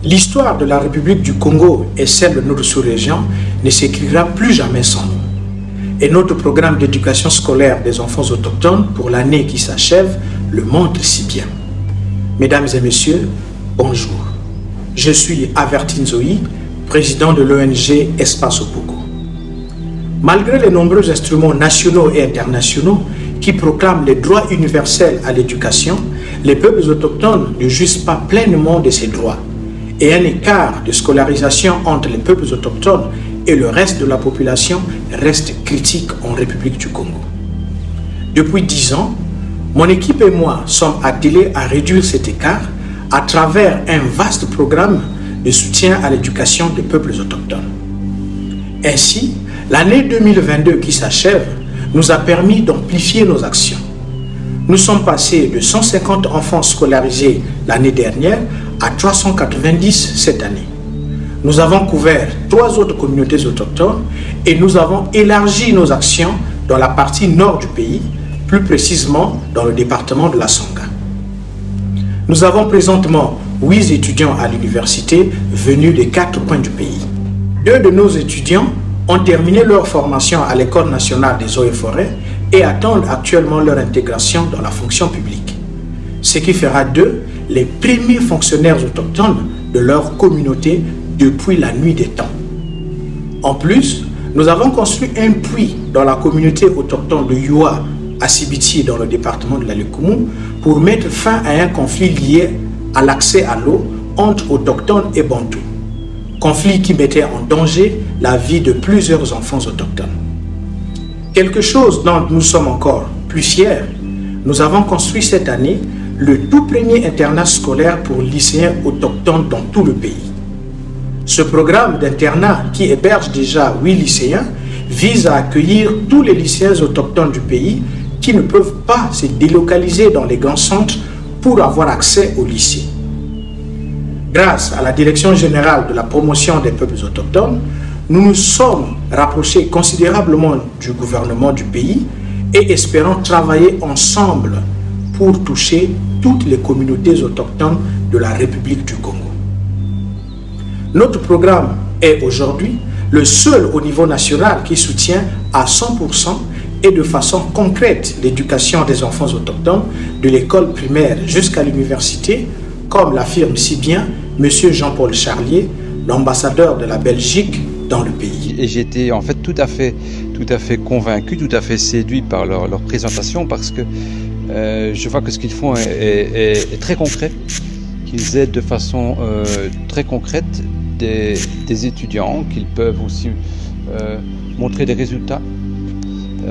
L'histoire de la République du Congo et celle de notre sous-région ne s'écrira plus jamais sans nous. Et notre programme d'éducation scolaire des enfants autochtones pour l'année qui s'achève le montre si bien. Mesdames et messieurs, bonjour. Je suis Avertine Zoï, président de l'ONG Espace Opogo. Malgré les nombreux instruments nationaux et internationaux qui proclament les droits universels à l'éducation, les peuples autochtones ne jouissent pas pleinement de ces droits. Et un écart de scolarisation entre les peuples autochtones et le reste de la population reste critique en République du Congo. Depuis 10 ans, mon équipe et moi sommes attelés à réduire cet écart à travers un vaste programme de soutien à l'éducation des peuples autochtones. Ainsi, l'année 2022 qui s'achève nous a permis d'amplifier nos actions. Nous sommes passés de 150 enfants scolarisés l'année dernière à 390 cette année. Nous avons couvert 3 autres communautés autochtones et nous avons élargi nos actions dans la partie nord du pays, plus précisément dans le département de la Sangha. Nous avons présentement 8 étudiants à l'université venus des 4 coins du pays. 2 de nos étudiants ont terminé leur formation à l'École nationale des eaux et forêts et attendent actuellement leur intégration dans la fonction publique. Ce qui fera d'eux les premiers fonctionnaires autochtones de leur communauté depuis la nuit des temps. En plus, nous avons construit un puits dans la communauté autochtone de Youa à Sibiti dans le département de la Lekumu pour mettre fin à un conflit lié à l'accès à l'eau entre autochtones et bantous. Conflit qui mettait en danger la vie de plusieurs enfants autochtones. Quelque chose dont nous sommes encore plus fiers, nous avons construit cette année le tout premier internat scolaire pour lycéens autochtones dans tout le pays. Ce programme d'internat qui héberge déjà 8 lycéens vise à accueillir tous les lycéens autochtones du pays qui ne peuvent pas se délocaliser dans les grands centres pour avoir accès au lycée. Grâce à la Direction générale de la promotion des peuples autochtones, nous nous sommes rapprochés considérablement du gouvernement du pays et espérons travailler ensemble pour toucher toutes les communautés autochtones de la République du Congo. Notre programme est aujourd'hui le seul au niveau national qui soutient à 100% et de façon concrète l'éducation des enfants autochtones de l'école primaire jusqu'à l'université, comme l'affirme si bien M. Jean-Paul Charlier, l'ambassadeur de la Belgique dans le pays. Et j'étais en fait tout à fait convaincu, tout à fait séduit par leur présentation parce que je vois que ce qu'ils font est très concret, qu'ils aident de façon très concrète des étudiants, qu'ils peuvent aussi montrer des résultats,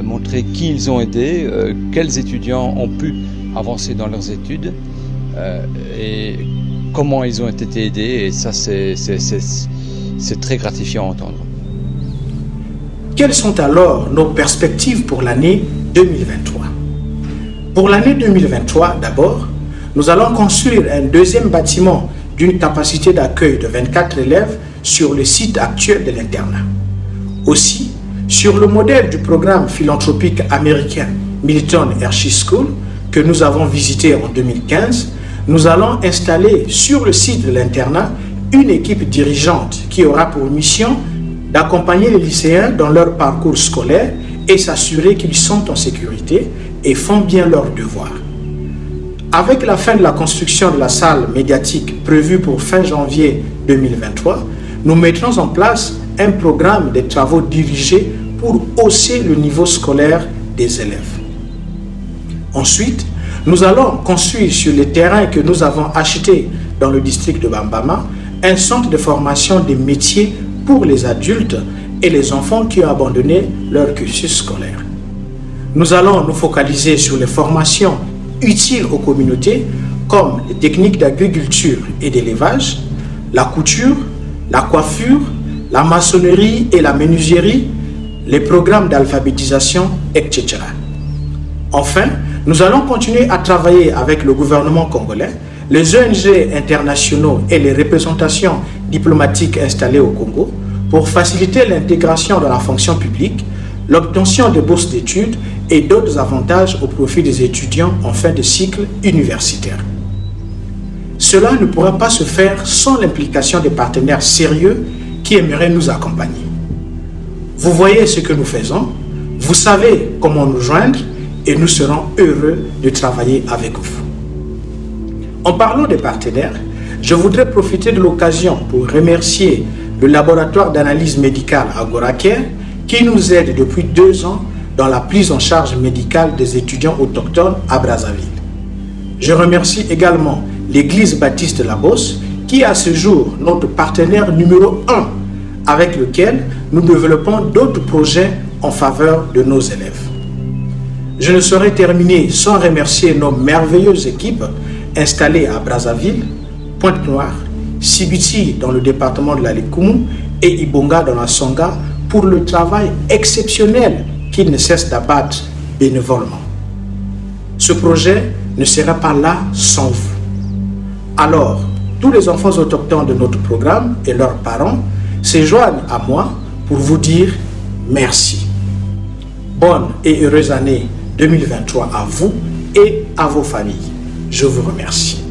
montrer qui ils ont aidé, quels étudiants ont pu avancer dans leurs études et comment ils ont été aidés, et ça c'est très gratifiant à entendre. Quelles sont alors nos perspectives pour l'année 2023? Pour l'année 2023, d'abord, nous allons construire un deuxième bâtiment d'une capacité d'accueil de 24 élèves sur le site actuel de l'internat. Aussi, sur le modèle du programme philanthropique américain Milton Hershey School, que nous avons visité en 2015, nous allons installer sur le site de l'internat une équipe dirigeante qui aura pour mission d'accompagner les lycéens dans leur parcours scolaire et s'assurer qu'ils sont en sécurité et font bien leurs devoirs. Avec la fin de la construction de la salle médiatique prévue pour fin janvier 2023, nous mettrons en place un programme de travaux dirigés pour hausser le niveau scolaire des élèves. Ensuite, nous allons construire sur les terrains que nous avons achetés dans le district de Bambama un centre de formation des métiers pour les adultes et les enfants qui ont abandonné leur cursus scolaire. Nous allons nous focaliser sur les formations utiles aux communautés comme les techniques d'agriculture et d'élevage, la couture, la coiffure, la maçonnerie et la menuiserie, les programmes d'alphabétisation, etc. Enfin, nous allons continuer à travailler avec le gouvernement congolais, les ONG internationaux et les représentations diplomatiques installées au Congo pour faciliter l'intégration dans la fonction publique, l'obtention de bourses d'études et d'autres avantages au profit des étudiants en fin de cycle universitaire. cela ne pourra pas se faire sans l'implication des partenaires sérieux qui aimeraient nous accompagner. Vous voyez ce que nous faisons, vous savez comment nous joindre et nous serons heureux de travailler avec vous. En parlant des partenaires, je voudrais profiter de l'occasion pour remercier le laboratoire d'analyse médicale AgoraCare qui nous aide depuis 2 ans dans la prise en charge médicale des étudiants autochtones à Brazzaville. Je remercie également l'église baptiste La Bosse qui est à ce jour notre partenaire numéro 1 avec lequel nous développons d'autres projets en faveur de nos élèves. Je ne saurais terminer sans remercier nos merveilleuses équipes installées à Brazzaville, Pointe-Noire, Sibiti dans le département de la Likoumou et Ibonga dans la Songa pour le travail exceptionnel qu'ils ne cessent d'abattre bénévolement. Ce projet ne sera pas là sans vous. Alors, tous les enfants autochtones de notre programme et leurs parents se joignent à moi pour vous dire merci. Bonne et heureuse année 2023 à vous et à vos familles. Je vous remercie.